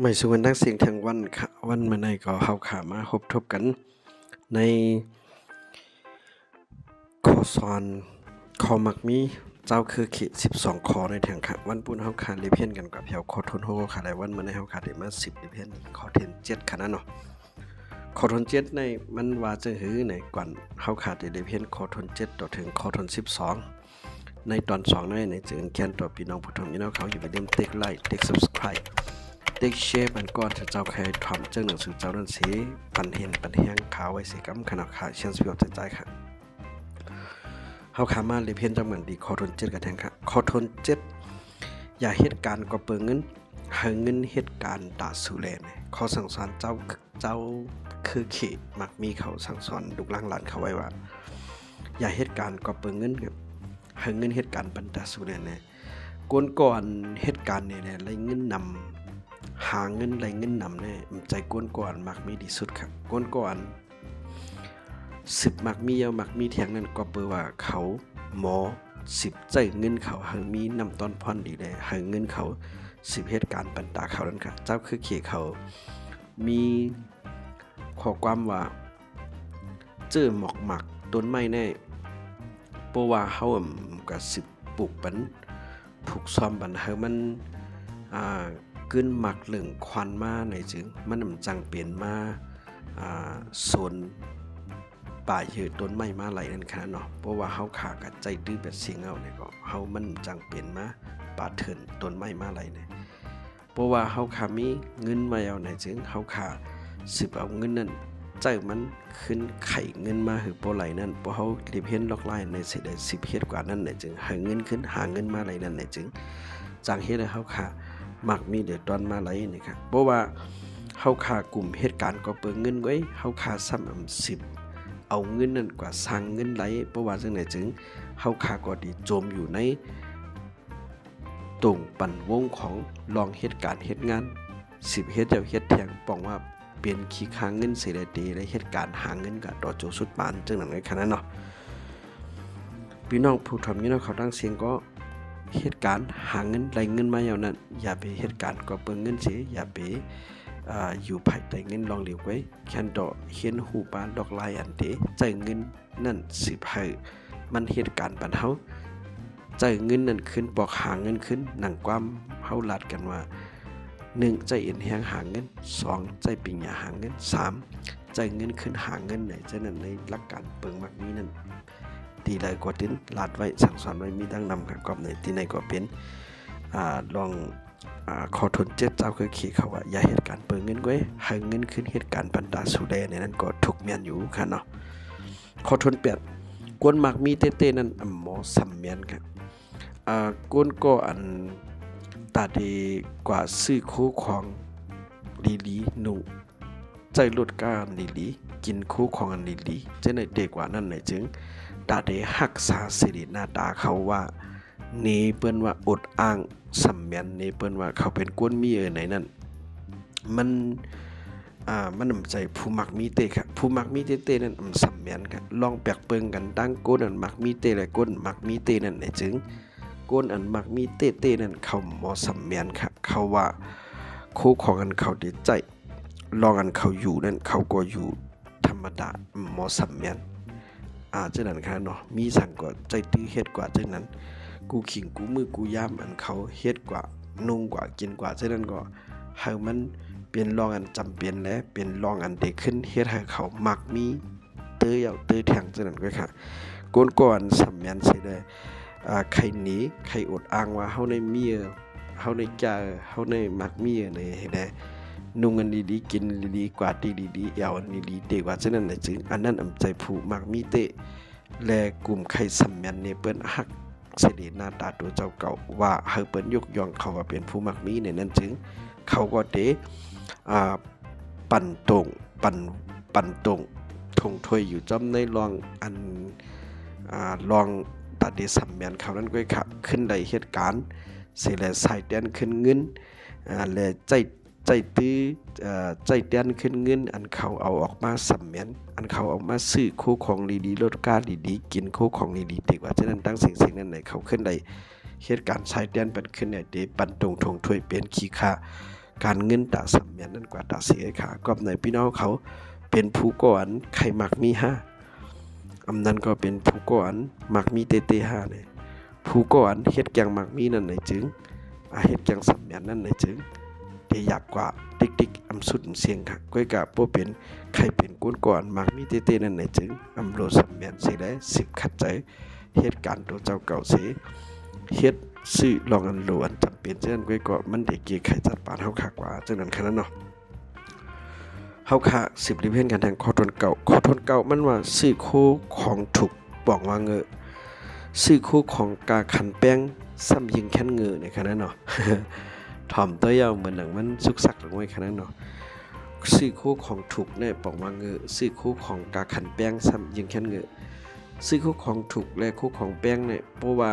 ไม่สุวรรณนักเสียงทางวันค่ะวันมาในก็เฮาขามาพบทบกันในข้อสอนข้อมักมีเจ้าคือขี12ข้อในทางค่ะวันปุ่นเฮาขาเรียนเพียนกันกับเฮาข้อทนโฮค่ะหลายวันมาในเฮาขาได้มา10เรียนเพียนข้อเทน7ค่ะนะเนาะข้อทน7ในมันว่าจะหือในก่อนเฮาขาได้เรียนเพียนข้อทน7ต่อถึงข้อทน12ในตอน2ในจึงแคนต่อพี่น้องผู้ชมพี่น้องเขาอยู่ไปเล่นติ๊กไลค์ติ๊ก Subscribeติ๊กแชร์มันก่อนจะเจ้าใครทำเจ้าหนังสือเจ้านั้นสีปันเห็นปันแห้งขาวไว้สีกำขนาดขาเชียนสปิอใจค่ะเฮาขามาเลยเพียนจังเหมือนดีข้อทน7กันแทงค่ะข้อทน7อย่าเหตุการณ์ก็เปิงเงินหาเงินเหตุการณ์ตาสูแลเนี่ยข้อสั่งสอนเจ้าคือเขมักมีเขาสั่งสอนลูกหลานเขาไว้ว่าอย่าเหตุการณ์ก็เปิงเงินครับหาเงินเหตุการณ์บรรดาสูแลเนี่ยก่อนเหตุการณ์เนี่ยไรเงินนำหาเงินไรเงินนำเนี่ยใจก่อนมักมีดีสุดครับก่อน10มักมีมักมีเถียงนั้นก็เปิดว่าเขาหมอ10ใจเงินเขาหามีนำต้นพรดีเลยหาเงินเขา10เหตุการณ์บรรดาเขานั้นครับเจ้าคือเขเขามีข้อความว่าเจอหมอกหมักต้นไม้แน่เพราะว่าเขาก็10ปลูกปันผูกซ้อมบันเฮามันกึ้นหมักเหลืองควันมาในจึงมันจังเปลี่ยนมาโซนป่ายืดต้นไม้มาไหลนั่นค่ะเนาะเพราะว่าเฮาขากับใจตื้อแบบเสียงเอาเนี่ยก็เฮามันจังเปลี่ยนมาป่าเถินต้นไม้มาไหลเนี่ยเพราะว่าเฮาขามีเงินมาเอาในจึงเฮาขา10เอาเงินนั้นใจมันขึ้นไข่เงินมาหือโปไหลนั่นเพราะเฮาเรียบเห็นล็อกไลน์ในสิได้10เฮ็ดกว่านั้นในจึงหาเงินขึ้นหาเงินมาไหลนั่นในจึงจังเฮ็ดให้เฮาขามักมีเดือดร้อนมาไหลนี่ครับเพราะว่าเฮาขากลุ่มเหตุการณ์ก็เปิงเงินไว้เฮาขาซ้ำ10เอาเงินนั่นกว่าสร้างเงินไหลเพราะว่าจังไหนจึงเฮาขาก็ดีโจมอยู่ในตรงปั่นวงของลองเหตุการณ์เหตุงาน10เฮ็ดเจ้าเฮ็ดแทงป้องว่าเปลี่ยนขี้ค้างเงินเสียได้ดีและเหตุการณ์หาเงินก็ต่อโจสุดปานจังนั้นในขณะเนาะพี่น้องผู้ทำนี่เนาะเขาตั้งเสียงก็เหตุการณ์หาเงินไรเงินมาอย่างนั้นอย่าไปเหตุการณ์ก็เปิงเงินเสียอย่าไปอยู่ภายใต้เงินลองเหลียวไว้แค่ดอกเขียนหูปานดอกลายอันเดใจเงินนั่นสิบให้มันเหตุการณ์ปันเฮาใจเงินนั่นขึ้นปอกหาเงินขึ้นหนังความเฮาลัดกันว่า1ใจเอ็นแหงหาเงิน2ใจปิญญาหาเงิน3ใจเงินขึ้นหาเงินไหนฉะนั้นในหลักการเปิงมักมีนั่นตีใดกว่าติ้นลาดไว้สั่งสอนไว้มีดังนำกับในที่ในก็เป็นลองขอทนเจ็บเจ้าคือขี่เขาว่าอย่าเหตุการณ์เปิงเงินไว้ให้เงินขึ้นเหตุการณ์บรรดาสุแลในนั้นก็ถูกเมียนอยู่ค่ะเนาะขอทน8กวนมักมีเต้ๆนั้นหมอสำเมียนครับกวนก็อันตาดีกว่าซื้อคู่ของลีหนูใจลดก้านลีกินคู่ของอันลีจะในเด็กกว่านั้นไหนจึงตาได้หักษาสิริหน้าตาเขาว่านี่เปิ้นว่าอดอ้างสำเมียนนี่เปิ้นว่าเขาเป็นก้นมีไหนนั่นมันใจผู้มักมีเตครับผู้มักมีเตนั่นสำเมียนครับลองแปลกเปิงกันตั้งก้นอันมักมีเตและก้นมักมีเตนั่นไหนจึงก้นอันมักมีเตนั่นเขาหมอสำเมียนครับเขาว่าคู่ของอันเขาดีใจลองอันเขาอยู่นั่นเขาก็อยู่ธรรมดาหมอสำเมียนจังนั้นค่ะเนาะมีสั่งก็ใจตื้อเฮ็ดกว่าจังนั้นกูขิงกูมือกูย่ามอันเขาเฮ็ดกว่านุ่งกว่ากินกว่าจังนั้นก็ให้มันเป็นรองอันจำเป็นและเป็นรองอันเด็กขึ้นเฮ็ดให้เขามักมีเตยเอาเตยแทงจังนั้นก็ค่ะก่อนสำเมียนสิได้ใครหนีใครอดอ้างว่าเฮาได้มีเฮาได้จ่าเฮาได้มักมีในให้ได้นุ่งอันดีๆกินดีๆกว่าดีๆเอาอันดีๆเตกว่าฉะนั้นน่ะจึงอันนั้นใจผู้มักมีเตและกลุ่มใครสำเมียนนี่เปิ้นฮักเสด็จหน้าตาตัวเจ้าเก่าว่าเฮาเปิ้นยกย่องเขาว่าเป็นผู้มักมีในนั้นจึงเขาก็เตปั่นตรงทงถ้วยอยู่จอมในรองอันรองตาเดสำเมียนเขานั้นก็ค่ะขึ้นได้เหตุการณ์เสแลสายแดนขึ้นเงินและใจตื้อใจแดนขึ้นเงินอันเขาเอาออกมาสำเมียนอันเขาเอามาซื้อคู่ของดีๆลดก้าดีๆกินคู่ของดีๆติว่าฉะนั้นตั้งสิ่งนั้นไหนเขาขึ้นได้เหตุการณ์สายแดนเป็นขึ้นเนี่ยเดปั่นตรงทงถ้วยเป็นขี้ค่า การเงินตาสำเมียนนั่นกว่าตาเสียค่ะก็ในพี่น้องเขาเป็นผู้ก่อนใครมักมี5อำนั้นก็เป็นผู้ก่อนมักมีเต5เนี่ยผู้ก่อนเฮ็ดแกงมักมีนั่นไหนจึงเฮ็ดแกงสำเมียนนั่นไหนจึงได้ยากกว่าติ๊กๆอำสุดเสียงค่ะก้อยกะบ่เป็นใครเป็นก้นก่อนมักมีเตนั่นไหนจึงอำโลสำเมียนสิได้10ขัดใจเหตุการณ์ตัวเจ้าเก่าเสเฮ็ดซื้อลองอันโลอันจำเป็นเช่นก้อยก็มันได้เกี่ยไขจัดปานเฮาคักว่าจังนั้นแค่นั้นเนาะเฮาค่ะ10ริเพ่นกันทางข้อทนเก่ามันว่าซื้อคู่ของถูกบอกว่าเงอซื้อคู่ของกาขันแป้งซ้ำยิงแค่นเงอในแค่นั้นเนาะ ถ่อมตัวยาวเหมือนหนังมันสุกสักหรือไว้แค่นั้นเนาะซื้อคู่ของถูกเนี่ยบอกว่าเงอซื้อคู่ของกาขันแป้งซ้ำยิงแค่นเงอซื้อคู่ของถูกและคู่ของแป้งเนี่ยเพราะว่า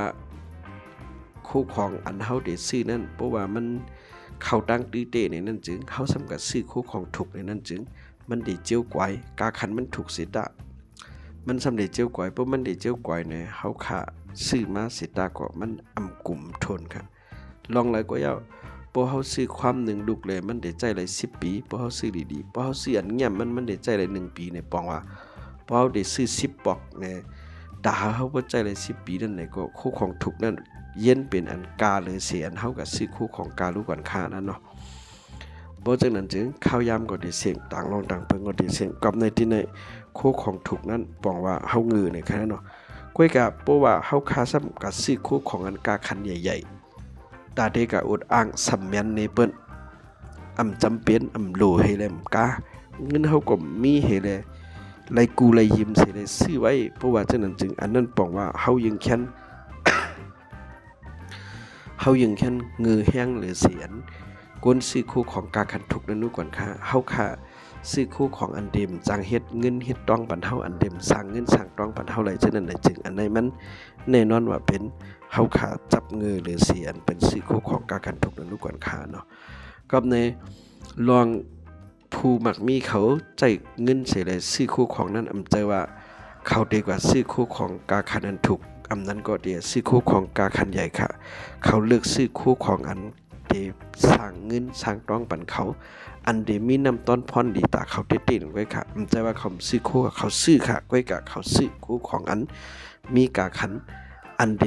คู่ของอันเฮาได้ซื้อนั่นเพราะว่ามันเข้าตั้งตื้อเตในนั่นจึงเฮาสำกับซื้อคู่ของถูกในนั่นจึงมันได้เจียวกวายกาขันมันถูกสิตะมันสำได้เจียวกวายเพราะมันได้เจียวกวายเนี่ยเฮาค่ะซื้อมาสิตะก็มันอำกลุ่มทนค่ะลองหลายก็ยาวพอเฮาซื้อความ1ลูกเลยมันได้ใจเลย10ปีพอเฮาซื้อดีๆพอเฮาซื้ออันเงียบมันได้ใจเลย1ปีเนี่ยปองว่าพอเฮาได้ซื้อ10ปอกเนี่ยดาเฮาบ่ใจเลย10ปีนั่นไหนก็คู่ของถูกนั่นเย็นเป็นอันกาเลยเสียอันเฮาก็ซื้อคู่ของกาลูกก่อนค่านั่นเนาะบ่จังนั้นจึงข้าวยามก็ได้เสียงต่างลองต่างเพิ่นก็ได้เสียงกับในที่ในคู่ของถูกนั้นปองว่าเฮางือในคั่นเนาะก้อยกะเพราะว่าเฮาคาซ้ำกับซื้อคู่ของอันกาคันใหญ่ๆตาเดกะอดอ้างสำแม่นในเปิ้นอำจำเป็นอำโลให้แลมกาเงินเฮาก็มีให้แลไลกูไลยิ้มสิได้ซื้อไว้เพราะว่าจังนั้นจึงอันนั้นปองว่าเฮายังแค้น เฮายังแค้นเงือแห้งหรือเสียนกวนซื้อคู่ของกาคันทุกนั้นนู่ก่อนค่ะเฮาค่ะซื้อคู่ของอันเดิมจังเฮ็ดเงินเฮ็ดต้องปันเฮาอันเดิมสร้างเงินสร้างต้องปันเฮาไหลจังนั้นได้จึงอันใดมันแน่นอนว่าเป็นเฮาค่ะจับเงือหรือเสียนเป็นซื้อคู่ของกาคันทุกนั้นนู่ก่อนค่ะเนาะกับในลองผู้มักมีเขาใจเงินเสียเลยซื้อคู่ของนั้นอำใจว่าเขาดีกว่าซื้อคู่ของกาคันนั้นถูกอำนั้นก็เดียวซื้อคู่ของกาคันใหญ่ค่ะเขาเลือกซื้อคู่ของอันเดสร้างเงินสร้างต้องปันเขาอันเดมีนำต้นพรดีตาเขาเต้นไว้ค่ะอำใจว่าเขาซื้อคู่กับเขาซื้อค่ะไว้กับเขาซื้อคู่ของอันมีกาคันอันเด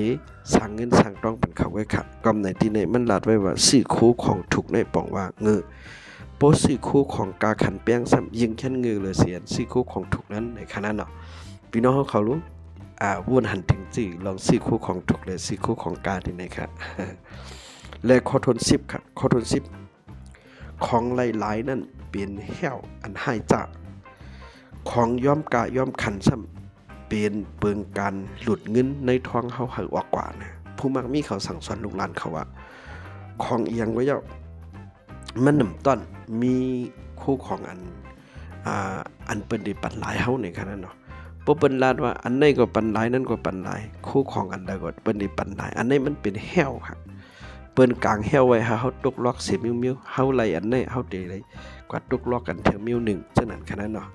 สร้างเงินสร้างต้องปันเขาไว้ค่ะกำในที่ในมันลาดไว้ว่าซื้อคู่ของถูกในปองว่าเงอโปซื้อคู่ของกาขันแป้งซ้ำยิงแค่นเงือเลยเสียนซื้อคู่ของถูกนั้นในขณะเนาะพี่น้องเขารู้วนหันถึงจีลองซื้อคู่ของถูกเลยซื้อคู่ของกาที่ไหนครับ และข้อทน10ครับข้อทน10ของหลายๆนั่นเป็นแห้วอันหายจากของย่อมกะย่อมขันซ้ำเป็นเปิงการหลุดเงินในท้องเฮาหายออกกว่านะผู้มักมีเขาสั่งสอนลูกหลานเขาว่าของเอียงไว้เจ้ามันนำต้นมีคู่ของอันเปิ้นได้ปันหลายเฮาในขณะนั้นเนาะบ่เปิ้นลาดว่าอันไหนก็ปันหลายนั้นก็ปันหลายคู่ของอันใดก็เปิ้นได้ปันหลายอันไหนมันเป็นแห้วครับเปิ้นกลางแห้วไว้เฮาตกล็อก10มิ้วๆเฮาไล่อันไหนเฮาได้เลยกว่าตกล็อกกันเทื่อมิ้ว1จังนั้นขนาดเนาะ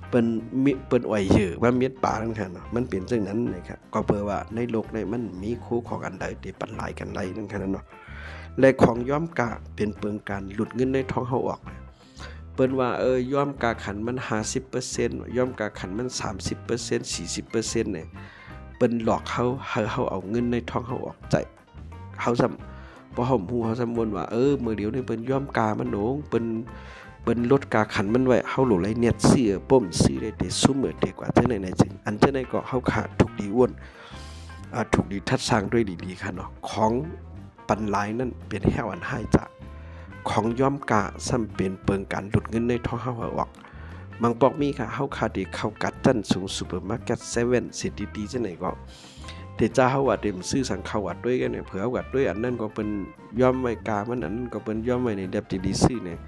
เปิ้นอ้อยเหือว่าเม็ดปลานั่นค่ะเนาะมันเป็นจังนั้นนะครับก็เพื่อว่าในโลกนี้มันมีคู่ของอันใดที่ปันหลายกันหลายนั่นขนาดเนาะและของย่อมกะเป็นเปิงการหลุดเงินในท้องเฮาออกเปิ้นว่าย่อมกาขันมัน 50% ย่อมกาขันมัน 30% 40% เนี่ยเปิ้นหลอกเฮาเอาเงินในท้องเฮาออกใจเฮาซ้ำบ่เฮาฮู้เฮาซ้ำวนว่ามื้อเดียวนี่เปิ้นย่อมกามันโหนงเปิ้นลดกาขันมันไว้เฮาโหลไหลเน็ตเสียป้มสีได้แต่ซุมื้อดีกว่าจังได๋ไหนจริงอันจังได๋ก็เฮาขาดทุกดีอ้วนถูกดีทัดสร้างด้วยดีๆค่ะเนาะของปันหลายนั่นเป็นแห้วอันหายจากของย่อมกะซ้ำเป็นเปิงการหลุดเงินในท้องเฮาออกมังปอกมีค่ะเฮาคาดีเข้ากัดจันสูงซุปเปอร์มาร์เก็ต7สิดีๆจังไหนก็เดจ้าเฮาว่าเต็มซื้อสังเขาวัดด้วยกันเนี่ยเผื่อวัดด้วยอันนั้นก็เป็นย่อมไว้กามันอันนั้นก็เป็นย่อมไว้ในเดบดีๆซื้อเนี่ย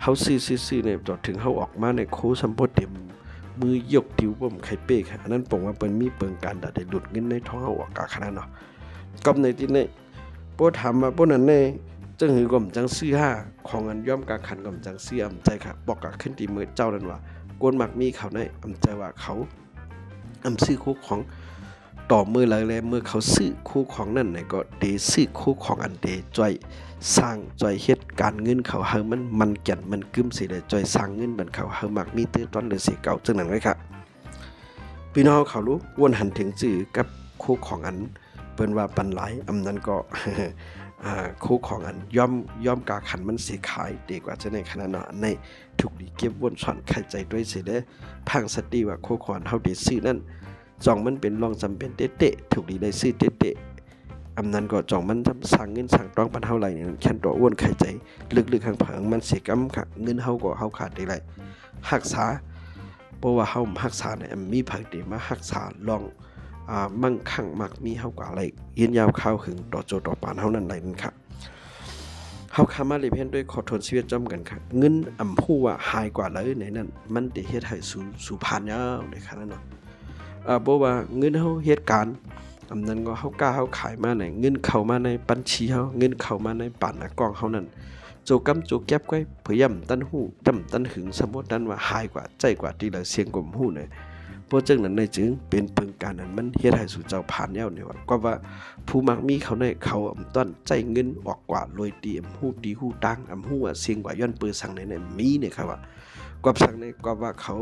เฮาซื้อเนี่ยจอดถึงเฮาออกมาในโคสัมโพเต็มมือยกติวบ่มไข่เป้ค่ะอันนั้นปองว่าเป็นมีเปิงการได้หลุดเงินในท้องเฮาออกกะขนาดเนาะกับในที่นี้บ่ถามว่าบ่นั้นแน่จังหือกลมจังซื้อของอันย่อมกาขันกลมจังซื้ออำใจค่ะบอกกะขึ้นตีมือเจ้านั่นว่ากวนมักมีเขาในอำใจว่าเขาอำซื้อคู่ของ ต่อมือเลยเมื่อเขาซื้อคู่ของนั่นไหนก็เดซื้อคู่ของอันเดจ่อยสร้างจ่อยเฮ็ดการเงินเขาเฮามันแก่นมันกึ้มสิได้จ่อยสร้างเงินบันเขาเฮามักมีตื้อตอนหรือสิเก่าจังนั้นไว้ครับพี่น้องเขารู้วนหันถึงจื้อกับคู่ของอันเปิ้นว่าปันหลายอำนั้นก็ คู่ของอันย่อมกาขันมันสิขายดีกว่าจะในขณะเนาะในถูกดีเก็บวนซ่อนไข่ใจด้วยสิเด้พังสติว่าคู่ของเฮาได้ซื้อนั่นจองมันเป็นรองจำเป็นเตะถูกดีได้ซื้อเตะอำนั้นก็จองมันสั่งเงินสั่งต้องปันเฮาไหลนี่แค่นตัวอ้วนไข่ใจลึกๆข้างเผิงมันสิกำค่ะเงินเฮาก็เฮาขาดได้ไรรักษาเพราะว่าเฮารักษาเนี่ยมีไผได้มารักษาลองมั่งคั่งมักมีเฮากว่าอะไรยืนยาวข้าวหึงต่อโจต่อปานเฮานั่นไหลนั่นค่ะเฮาคามาเลยเพ่นด้วยขอทนชีวิตจำกันค่ะเงินอำผู้ว่าหายกว่าเลยในนั้นมันได้เฮ็ดให้สู่ผ่านยาวในค่ะนั่นเนาะบ่ว่าเงินเฮาเฮ็ดการอำนั้นก็เฮากล้าเฮาขายมาไหนเงินเข้ามาในบัญชีเฮาเงินเข้ามาในปานหน้ากล้องเฮานั่นโจกำโจแก็บไว้พยายามตันหู้จำตันหึงสมมุตินั้นว่าหายกว่าใจกว่าที่ละเสียงกลมหู้เนี่ยเพราะจังนั้นในจึงเป็นเพิ่งการนั้นมันเฮ็ดให้สู่เจ้าผ่านยาวเนี่ยว่าก็ว่าผู้มักมีเขาในเขาต้นใจเงินออกกว่าลอยตีหู้ตีหู้ตังหู้ว่าเสียงกว่าย้อนปืนสั่งในมีเนี่ยครับว่าก็สั่งในก็ว่าเขา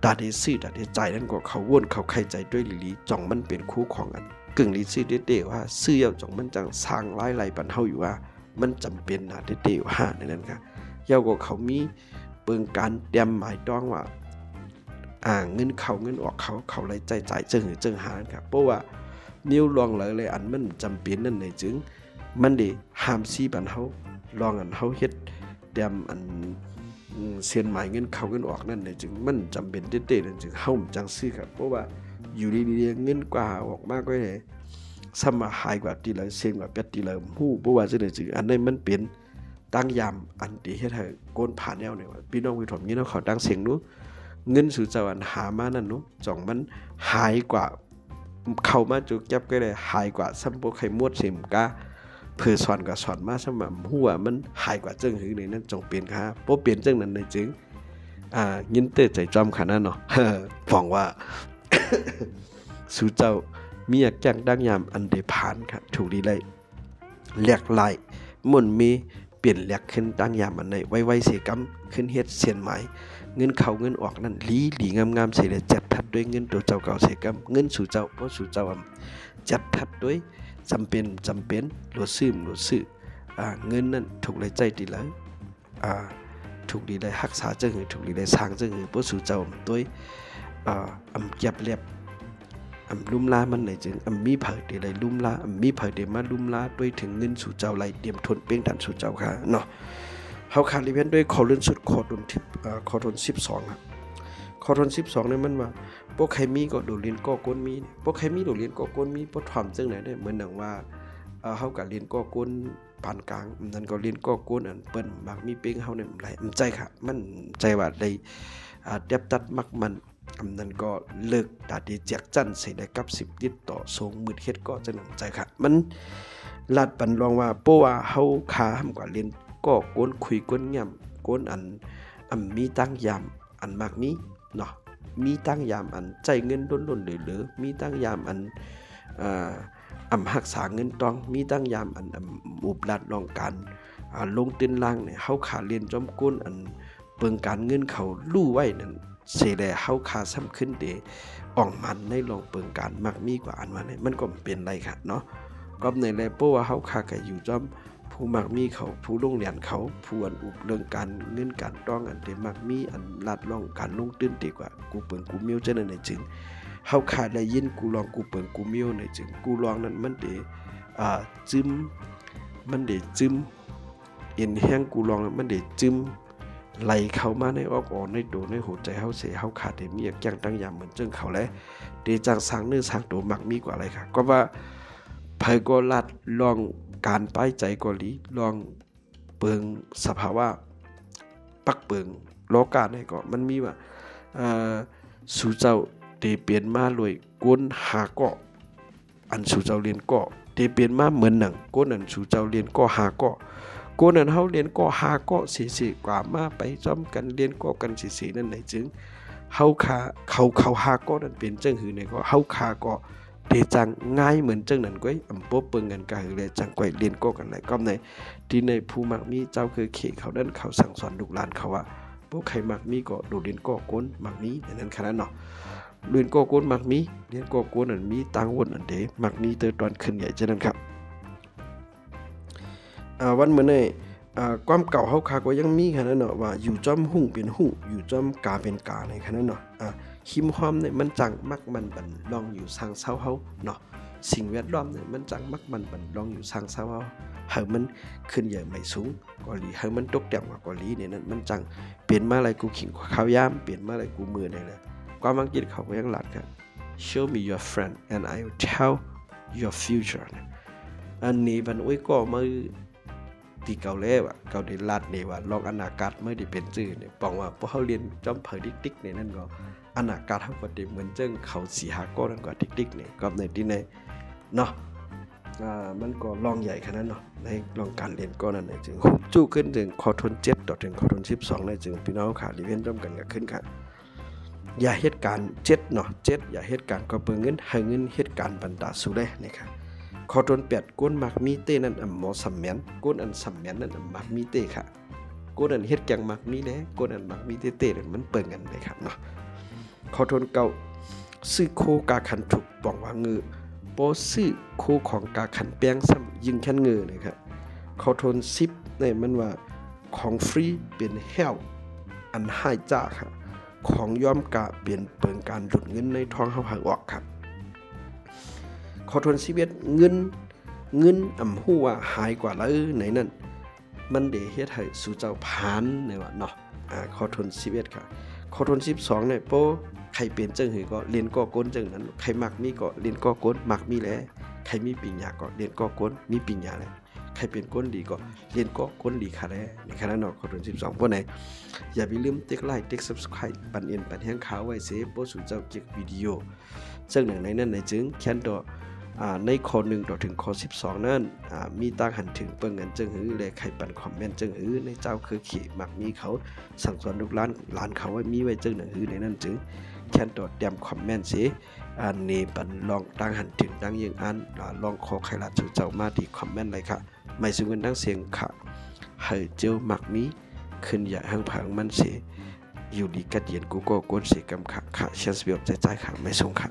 ตาได้ซื้อตาได้ใจนั้นก็เขาวนเขาไข่ใจด้วยลีจ่องมันเป็นคู่ของอันกึ่งลีซื้อเด้ว่าซื้อเอาจ่องมันจังสร้างหลายๆปันเฮาอยู่ว่ามันจำเป็นนะเด้ว่าในนั้นครับเยาก็เขามีเปิงการเตรียมหมายต้องว่าเงินเข้าเงินออกเขาเลยใจจึงหาครับเพราะว่านิ้วลองเลยอันมันจำเป็นนั่นในจึงมันได้ห้ามซีบันเฮาลองอันเฮาเฮ็ดเตรียมอันเส้นหมายเงินเข้าเงินออกนั่นในจึงมันจำเป็นเด้นั่นจึงเฮาจังซื้อครับเพราะว่าอยู่ดีๆเงินกว่าออกมากก็ได้สมาหายกว่าทีละเสียงกว่าเป็ดทีละฮู้เพราะว่าจังได๋จึงอันนั้นมันเป็นตั้งยามอันที่เฮ็ดให้โกนผ่านแนวเนี่ยว่าพี่น้องผู้ชมนี่เนาะเขาตั้งเสียงนู้เงินสู่เจ้าอันหามานั่นนู้จ่องมันหายกว่าเข้ามาจุกจับก็ได้หายกว่าซัมโปไข่มวดสิมกาเพื่อสอนกับสอนมาสม่ำหัวมันหายกว่าจึงหือในนั้นจงเปลี่ยนค่ะเพราะเปลี่ยนจึงนั้นในจึงยินเตใจจอมขนาดเนาะฟังว่า สู่เจ้ามีอยากจ้างดังยามอันได้ผ่านค่ะถูกดีเลยแหลกไหลมุ่นมีเปลี่ยนแหลกขึ้นดังยามอันไหนไวๆเสียกำขึ้นเฮ็ดเสียนหมายเงินเข้าเงินออกนั่นหลีงามๆใส่ได้จัดทัดด้วยเงินตัวเจ้าเก่าใส่กำเงินสู่เจ้าบ่สู่เจ้าจัดทัดด้วยจำเป็นหลวดซื้อเงินนั่นถูกเลยใจดีเลยถูกดีได้รักษาจังหือถูกดีได้สร้างจังหือบ่สู่เจ้าด้วยเก็บเรียบลุ่มลามันไหนจึงมีเผยได้ลุ่มลามีเผยได้มาลุ่มลาด้วยถึงเงินสู่เจ้าไหลเตรียมทนเป้งดันสู่เจ้าค่ะเนาะเฮาขาดรีเวนด้วยขอลื่นสุดขอทน12ครับขอทน12เนี่ยมันว่าบ่ใครมีก็โดดเรียนก็ก้นมีบ่ใครมีโดดเรียนก็ก้นมีบ่ถอมจังไหนได้เหมือนดังว่าเฮาก็เรียนก็ก้นปานกลางนั้นก็เรียนก็ก้นอันเปิ้นมักมีเป้งเฮาเนี่ยหลายใจค่ะมันใจว่าได้เด็บตัดมักมันนั้นก็เลิกตาดีแจกจันใส่ได้กับ10ลิตรต่อ2มื้อเฮ็ดก็จังนั้นใจค่ะมันลาดปันรองว่าเพราะว่าเฮาขาหำกว่าเรียนก็ก้นคุยก้นย่ำก้นอันมีตั้งยามอันมากมีเนาะมีตั้งยามอันใจเงินล้นๆเหลือมีตั้งยามอันรักษาเงินต้องมีตั้งยามอันอุบลัดรองการลงตื้นล่างเนี่ยเฮาขาเรียนจอมก้นอันเปิงการเงินเขาลู่ไว้นั่นเสแลเฮาขาซ้ำขึ้นเดอ่องมันในลองเปิงการมักมีกว่าอันว่าเนี่ยมันก็เป็นไรค่ะเนาะก็ในแลเพราะว่าเฮาขาก็อยู่จอมผู้มักมีเขาผู้ลงเรียนเขาผู้อันอุบเรื่องการเงินการต้องอันที่มักมีอันลัดล่องการลงตื้นดีกว่ากูเปิงกูมิ้วจังนั้นจึงเฮาขาดได้ยินกูลองกูเปิงกูมิ้วในจึงกูลองนั้นมันได้จึมมันได้จึมเอ็นแห้งกูลองมันได้จึมไหลเข้ามาในออกอ่อนในตัวในหัวใจเฮาเสียเฮาขาดได้มีอยากจังตั้งยามเหมือนจึงเขาแลได้จังสร้างเนื้อสร้างตัวมักมีกว่าอะไรค่ะก็ว่าไผก็ลัดลองการป้ายใจกอลีลองเปิงสภาวะปักเปิงโลกาให้ก็มันมีว่าสู่เจ้าเตเปลี่ยนมาลอยก้นหาก็อันสู่เจ้าเรียนก็เตเปลี่ยนมาเหมือนหนังก้นอันสู่เจ้าเรียนก็หาก็ก้นอันเฮาเรียนก็หาก็สิกว่ามาไปซ้อมกันเรียนก็กันสินั่นไหนจึงเฮาคาเขาหาก็นั่นเป็นจังหือในก็เฮาคาก็ เดจังง่ายเหมือนจังนั้นก้อยอำโปเปิงกันกะหือเลยจังก้อยเรียนก็กันหลายก้อมในที่ในผู้มักมีเจ้าคือเขเขานั้นเขาสั่งสอนลูกหลานเขาว่าพวกใครมักมีก็ดูเรียนก็ก้นมักมีอย่างนั้นขนาดเนาะเรียนก็ก้นมักมีเรียนก็ก้นอันมีตังวนอันเดมักมีเตอตอนขึ้นใหญ่ฉะนั้นครับวันมื้อนี้ความเก่าเฮาคาก็ยังมีขนาดเนาะว่าอยู่จอมหุ่งเป็นหุ่งอยู่จอมกาเป็นกาในขนาดเนาะหิมหอมเนี่ยมันจังมักมันบันลองอยู่ทางเซาเฮาเนาะสิ่งแวดล้อมเนี่ยมันจังมักมันบันลองอยู่ทางเซาเฮาให้มันขึ้นใหญ่ไม่สูงกว่าลีให้มันตกต่ำกว่าลีเนี่ยนั้นมันจังเปลี่ยนมาอะไรกูขิงกว่าข้าวยามเปลี่ยนมาอะไรกูมือได้เลยความอังกฤษเขาก็ยังหลัดครับ show me your friend and I will tell your future อันนี้มันอุ้ยก็มือที่เก่าแล้วเก่าได้ลาดนี่ว่าลองอนาคตเมื่อได้เป็นชื่อเนี่ยบอกว่าพอเขาเรียนจอมเผยดิ๊กๆเนี่ยนั่นก็อนาคตเขาก็ได้เหมือนเจ้งเขา4-5ก้อนนั่นก็ดิ๊กๆเนี่ยก็ในที่ในเนาะมันก็ลองใหญ่ขนาดนั้นเนาะในลองการเรียนก็นั่นเองจึงจู้ขึ้นถึงคอทน7ต่อถึงคอทน12ในจึงพี่น้องขาดรีเวนร่วมกันกับขึ้นค่ะอย่าเหตุการณ์7เนาะ7อย่าเหตุการณ์ก็เปิงเงินให้เงินเหตุการณ์บรรดาสุเลยนี่ค่ะคอทน8ก้นมักมีเต้นั่นหมอสัมแมนก้นอันสัมแมนนั่นมักมีเต้ค่ะก้นอันเฮ็ดแกงมักมีแล้วก้นอันมักมีเต้ๆมันเปิงกันเลยครับเนาะคอทนเก่าซื้อโคกาขันถูกป้องว่าเงือโปซื้อโคของกาขันแป้งซ้ำยิงแค่นเงือนี่ครับคอทน10นี่มันว่าของฟรีเป็นแฮวอันหายจ้าค่ะของย่อมกะเปลี่ยนเปิงการหลุดเงินในท้องเฮาหางออกครับขอทน11เงินอำฮู้ว่าหายกว่าแล้วไหนนั่นมันได้เฮ็ดให้สู่เจ้าผานเนี่ยว่าเนาะขอทน11ค่ะขอทน12เนี่ยโปใครเป็นจังหือก็เรียนก็ก้นจังนั้นใครมักมีก็เรียนก็ก้นมักมีแล้วใครมีปัญญาก็เรียนก็ก้นมีปัญญาแล้วใครเป็นก้นดีก็เรียนก็ก้นดีค่ะแล้วในขณะเนาะขอทน12พวกไหนอย่าไปลืมติ๊กไลค์ติ๊ก Subscribe ปันเอ็นปันแห้งขาวไว้เซฟโปสู่เจ้าจิกวิดีโอซึ่งหนึ่งในนั้นในจึงแคนดอในข้อ1ต่อถึงข้อ12นั้นมีตั้งหันถึงเปิงเงินจึงหือและใครปันคอมเมนต์จึงหือในเจ้าคือขี่มักมีเขาสั่งสอนลูกหลานเขาไว้มีไว้จึงหนังหือในนั้นจึงแคนดอเตรียมคอมเมนต์สิอันนี้ปันลองตั้งหันถึงตั้งยิงอันลองขอใครละสู่เจ้ามาที่คอมเมนต์เลยค่ะไม่สูงเงินตั้งเสียงค่ะให้เจ้ามักมีขึ้นอย่าหังผังมันเสียอยู่ดีกัดเย็นกูก็ก้นเสียกำค่ะเชนส์เบียบใจค่ะไม่ส่งค่ะ